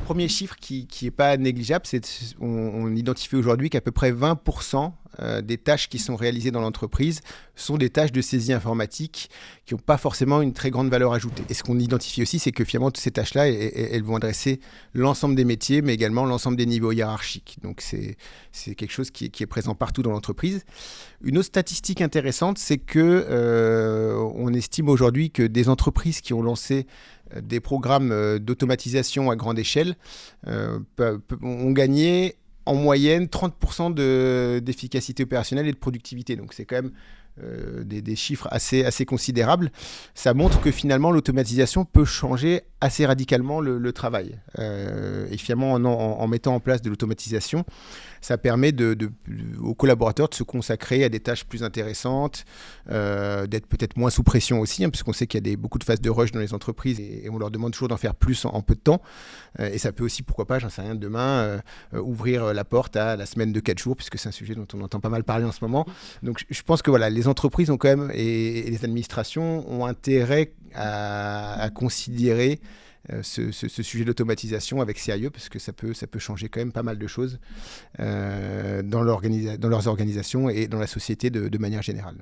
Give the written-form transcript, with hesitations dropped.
premier chiffre qui est pas négligeable, on identifie aujourd'hui qu'à peu près 20% des tâches qui sont réalisées dans l'entreprise sont des tâches de saisie informatique qui n'ont pas forcément une très grande valeur ajoutée. Et ce qu'on identifie aussi, c'est que finalement, toutes ces tâches-là, elles vont adresser l'ensemble des métiers, mais également l'ensemble des niveaux hiérarchiques. Donc, c'est quelque chose qui est présent partout dans l'entreprise. Une autre statistique intéressante, c'est que on estime aujourd'hui que des entreprises qui ont lancé des programmes d'automatisation à grande échelle ont gagné en moyenne 30% d'efficacité opérationnelle et de productivité. Donc c'est quand même des chiffres assez considérables. Ça montre que finalement l'automatisation peut changer assez radicalement le travail. Et finalement en mettant en place de l'automatisation, ça permet aux collaborateurs de se consacrer à des tâches plus intéressantes, d'être peut-être moins sous pression aussi, puisqu'on sait qu'il y a beaucoup de phases de rush dans les entreprises et on leur demande toujours d'en faire plus en peu de temps. Et ça peut aussi, pourquoi pas, j'en sais rien, demain, ouvrir la porte à la semaine de 4 jours, puisque c'est un sujet dont on entend pas mal parler en ce moment. Donc je pense que voilà, les entreprises ont quand même, et les administrations ont intérêt à considérer ce sujet d'automatisation avec sérieux, parce que ça peut changer quand même pas mal de choses dans leurs organisations et dans la société de manière générale.